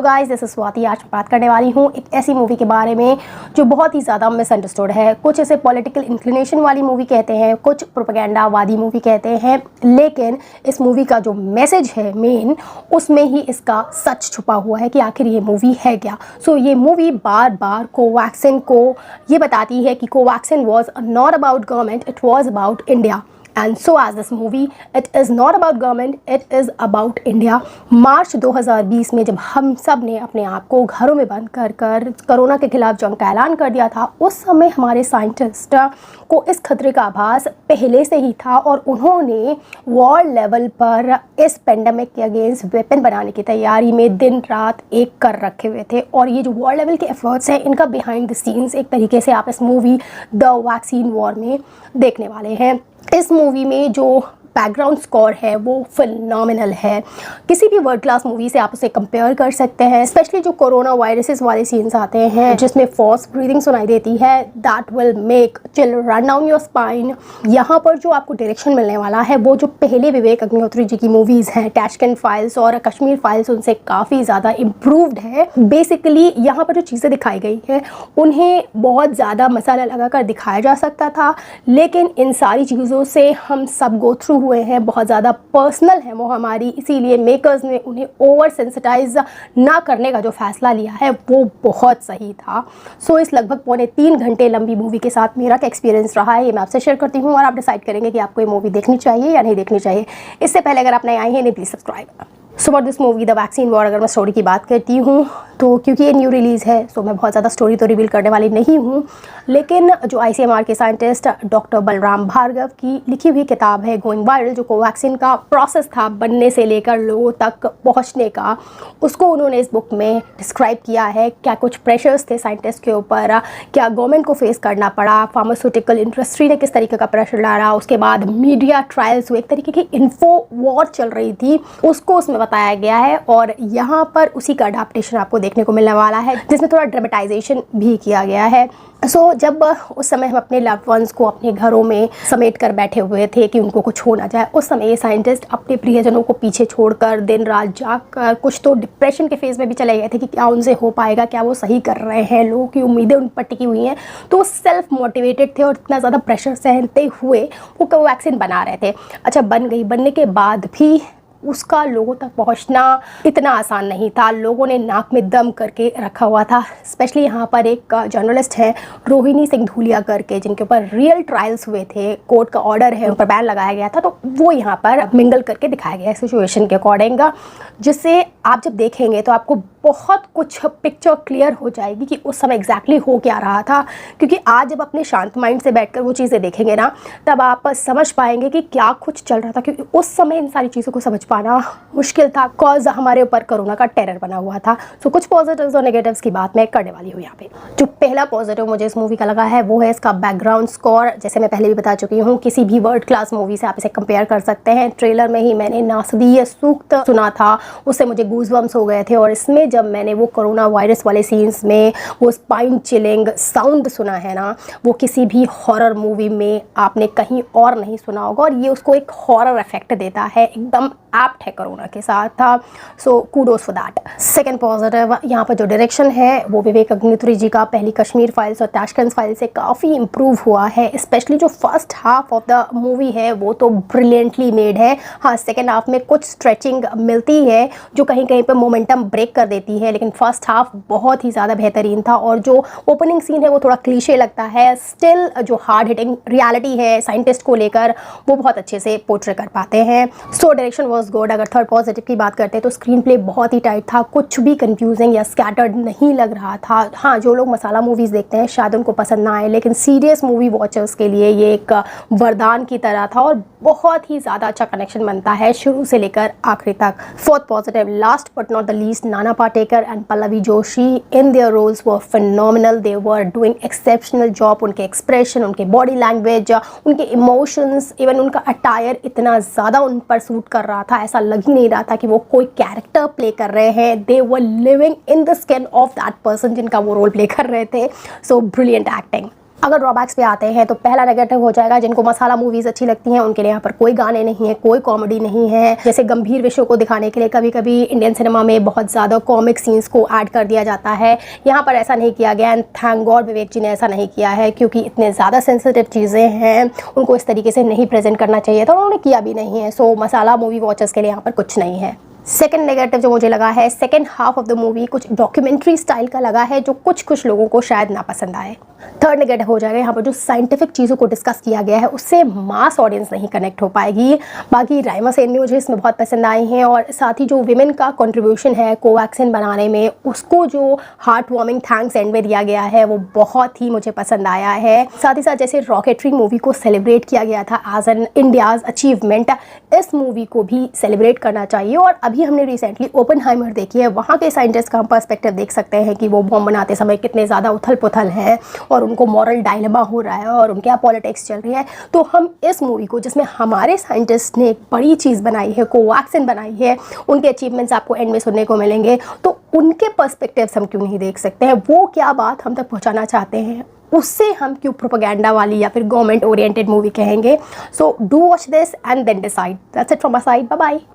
Hello guys, this is Swati. आज मैं बात करने वाली हूँ एक ऐसी मूवी के बारे में जो बहुत ही ज़्यादा मिसअंडरस्टूड है। कुछ इसे पॉलिटिकल इंक्लिनेशन वाली मूवी कहते हैं, कुछ प्रोपेगेंडा वादी मूवी कहते हैं, लेकिन इस मूवी का जो मैसेज है मेन, उसमें ही इसका सच छुपा हुआ है कि आखिर ये मूवी है क्या। ये मूवी बार बार कोवैक्सिन को ये बताती है कि Covaxin was not about government, it was about India. And so as this movie, it is not about government, it is about India। मार्च 2020 में जब हम सब ने अपने आप को घरों में बंद कर कोरोना के खिलाफ जंग का ऐलान कर दिया था, उस समय हमारे साइंटिस्ट को इस खतरे का आभास पहले से ही था और उन्होंने वर्ल्ड लेवल पर इस पेंडेमिक के अगेंस्ट वेपन बनाने की तैयारी में दिन रात एक कर रखे हुए थे। और ये जो वर्ल्ड लेवल के एफर्ट्स हैं, इनका बिहाइंड द सीन्स एक तरीके से आप इस मूवी द वैक्सीन वॉर में देखने वाले हैं। इस मूवी में जो बैकग्राउंड स्कोर है वो फिनोमिनल है। किसी भी वर्ल्ड क्लास मूवी से आप उसे कंपेयर कर सकते हैं। स्पेशली जो कोरोना वायरसेस वाले सीन्स आते हैं जिसमें फॉर्स ब्रीदिंग सुनाई देती है, that will make chill run down your spine. यहाँ पर जो आपको डायरेक्शन मिलने वाला है वो जो पहले विवेक अग्निहोत्री जी की मूवीज़ हैं, टैशकेंट फाइल्स और कश्मीर फाइल्स, उनसे काफ़ी ज़्यादा इम्प्रूव्ड है। बेसिकली यहाँ पर जो चीज़ें दिखाई गई हैं उन्हें बहुत ज़्यादा मसाला लगा कर दिखाया जा सकता था, लेकिन इन सारी चीज़ों से हम सब गो थ्रू हुए हैं, बहुत ज़्यादा पर्सनल है वो हमारी, इसीलिए मेकर्स ने उन्हें ओवर सेंसिटाइज ना करने का जो फैसला लिया है वो बहुत सही था। इस लगभग पौने 3 घंटे लंबी मूवी के साथ मेरा क्या एक्सपीरियंस रहा है ये मैं आपसे शेयर करती हूँ और आप डिसाइड करेंगे कि आपको ये मूवी देखनी चाहिए या नहीं देखनी चाहिए। इससे पहले अगर आप नए आए हैं please subscribe. For this movie the vaccine war, अगर मैं स्टोरी की बात करती हूँ तो क्योंकि ये न्यू रिलीज़ है मैं बहुत ज़्यादा स्टोरी तो रिवील करने वाली नहीं हूँ, लेकिन जो ICMR के साइंटिस्ट डॉक्टर बलराम भार्गव की लिखी हुई किताब है गोइंग वायरल, जो कोवैक्सीन का प्रोसेस था बनने से लेकर लोगों तक पहुँचने का, उसको उन्होंने इस बुक में डिस्क्राइब किया है। क्या कुछ प्रेशर्स थे साइंटिस्ट के ऊपर, क्या गवर्नमेंट को फेस करना पड़ा, फार्मास्यूटिकल इंडस्ट्री ने किस तरीके का प्रेशर डाला, उसके बाद मीडिया ट्रायल्स हुए, एक तरीके की इन्फो वॉर चल रही थी, उसको उसमें बताया गया है। और यहाँ पर उसी का अडाप्टेशन आपको देखने को मिलने वाला है जिसमें थोड़ा ड्रामेटाइजेशन भी किया गया है। जब उस समय हम अपने लव्ड वंस को अपने घरों में समेट कर बैठे हुए थे कि उनको कुछ हो ना जाए, उस समय ये साइंटिस्ट अपने प्रियजनों को पीछे छोड़कर दिन रात जागकर कुछ तो डिप्रेशन के फेज में भी चले गए थे कि क्या उनसे हो पाएगा, क्या वो सही कर रहे हैं, लोगों की उम्मीदें उन पर टिकी हुई हैं। तो सेल्फ मोटिवेटेड थे और इतना ज़्यादा प्रेशर सहते हुए वो कोवैक्सीन बना रहे थे। अच्छा, बन गई, बनने के बाद भी उसका लोगों तक पहुंचना इतना आसान नहीं था। लोगों ने नाक में दम करके रखा हुआ था। स्पेशली यहाँ पर एक जर्नलिस्ट है रोहिणी सिंह धूलिया करके, जिनके ऊपर रियल ट्रायल्स हुए थे, कोर्ट का ऑर्डर है, उन पर बैन लगाया गया था, तो वो यहाँ पर मिंगल करके दिखाया गया है सिचुएशन के अकॉर्डिंग, जिससे आप जब देखेंगे तो आपको बहुत कुछ पिक्चर क्लियर हो जाएगी कि उस समय एग्जैक्टली हो क्या रहा था। क्योंकि आज जब अपने शांत माइंड से बैठकर वो चीज़ें देखेंगे ना, तब आप समझ पाएंगे कि क्या कुछ चल रहा था। क्योंकि उस समय इन सारी चीज़ों को समझ पाना मुश्किल था, कॉज हमारे ऊपर कोरोना का टेरर बना हुआ था। कुछ पॉजिटिव्स और नेगेटिव्स की बात मैं करने वाली हूँ यहाँ पे। जो पहला पॉजिटिव मुझे इस मूवी का लगा है वो है इसका बैकग्राउंड स्कोर। जैसे मैं पहले भी बता चुकी हूँ, किसी भी वर्ल्ड क्लास मूवी से आप इसे कंपेयर कर सकते हैं। ट्रेलर में ही मैंने नासदीय सूक्त सुना था, उससे मुझे गूज़बम्स हो गए थे, और इसमें जब मैंने वो कोरोना वायरस वाले सीन्स में वो स्पाइन चिलिंग साउंड सुना है ना, वो किसी भी हॉरर मूवी में आपने कहीं और नहीं सुना होगा, और ये उसको एक हॉरर इफेक्ट देता है, एकदम एप्ट है कोरोना के साथ था। Kudos for that. Second positive, यहाँ पर जो डायरेक्शन है वो विवेक अग्निहोत्री जी का पहली कश्मीर फाइल्स और टैशकेंट फाइल्स से काफ़ी इम्प्रूव हुआ है। स्पेशली जो first half of the movie है वो तो ब्रिलियंटली मेड है। हाँ, सेकेंड हाफ में कुछ स्ट्रेचिंग मिलती है जो कहीं कहीं पर मोमेंटम ब्रेक कर देती है, लेकिन फर्स्ट हाफ बहुत ही ज़्यादा बेहतरीन था। और जो ओपनिंग सीन है वो थोड़ा क्लीशे लगता है, स्टिल जो हार्ड हिटिंग रियलिटी है साइंटिस्ट को लेकर वो बहुत अच्छे से पोर्ट्रे कर पाते हैं। Direction was good. अगर थर्ड पॉजिटिव की बात करते हैं तो स्क्रीन प्ले बहुत ही टाइट था, कुछ भी कंफ्यूजिंग या स्कैटर्ड नहीं लग रहा था। हाँ, जो लोग मसाला मूवीज़ देखते हैं शायद उनको पसंद ना आए, लेकिन सीरियस मूवी वॉचर्स के लिए ये एक वरदान की तरह था और बहुत ही ज़्यादा अच्छा कनेक्शन बनता है शुरू से लेकर आखिरी तक। Fourth positive, last but not the least, Nana Patekar and Pallavi Joshi in their roles were phenomenal. They were doing exceptional job. उनके एक्सप्रेशन, उनके बॉडी लैंग्वेज, उनके इमोशंस, इवन उनका अटायर इतना ज़्यादा उन पर सूट कर रहा था, ऐसा लग ही नहीं रहा था कि वो कोई कैरेक्टर प्ले कर रहे हैं। They were living in the skin of that person जिनका वो रोल प्ले कर रहे थे। Brilliant acting. अगर ड्रॉबैक्स पे आते हैं तो पहला नेगेटिव हो जाएगा, जिनको मसाला मूवीज़ अच्छी लगती हैं उनके लिए यहाँ पर कोई गाने नहीं है, कोई कॉमेडी नहीं है। जैसे गंभीर विषयों को दिखाने के लिए कभी कभी इंडियन सिनेमा में बहुत ज़्यादा कॉमिक सीन्स को ऐड कर दिया जाता है, यहाँ पर ऐसा नहीं किया गया। एंड थैंक गॉड विवेक जी ने ऐसा नहीं किया है, क्योंकि इतने ज़्यादा सेंसिटिव चीज़ें हैं, उनको इस तरीके से नहीं प्रेजेंट करना चाहिए था, उन्होंने किया भी नहीं है। सो मसाला मूवी वॉचर्स के लिए यहाँ पर कुछ नहीं है। सेकेंड नेगेटिव जो मुझे लगा है, second half of the movie कुछ डॉक्यूमेंट्री स्टाइल का लगा है, जो कुछ लोगों को शायद ना पसंद आए। थर्ड नेगेटिव हो जाएगा, यहाँ पर जो साइंटिफिक चीज़ों को डिस्कस किया गया है उससे मास ऑडियंस नहीं कनेक्ट हो पाएगी। बाकी राइमा सेन भी मुझे इसमें बहुत पसंद आई हैं, और साथ ही जो विमेन का कंट्रीब्यूशन है कोवैक्सिन बनाने में, उसको जो हार्ट वार्मिंग थैंक्स एंड में दिया गया है वो बहुत ही मुझे पसंद आया है। साथ ही साथ जैसे रॉकेटरी मूवी को सेलिब्रेट किया गया था एज एन इंडियाज़ अचीवमेंट, इस मूवी को भी सेलिब्रेट करना चाहिए। और अभी हमने रिसेंटली ओपेनहाइमर देखी है, वहाँ के साइंटिस्ट का हम पर्सपेक्टिव देख सकते हैं कि वो बॉम्ब बनाते समय कितने ज़्यादा उथल पुथल है और उनको मॉरल डायलेमा हो रहा है और उनके यहाँ पॉलिटिक्स चल रही है। तो हम इस मूवी को, जिसमें हमारे साइंटिस्ट ने एक बड़ी चीज़ बनाई है, कोवैक्सिन बनाई है, उनके अचीवमेंट्स आपको एंड में सुनने को मिलेंगे, तो उनके पर्सपेक्टिव्स हम क्यों नहीं देख सकते हैं, वो क्या बात हम तक पहुँचाना चाहते हैं, उससे हम क्यों प्रोपेगेंडा वाली या फिर गवर्नमेंट ओरिएंटेड मूवी कहेंगे। So do watch this and then decide. That's it from my side. Bye bye.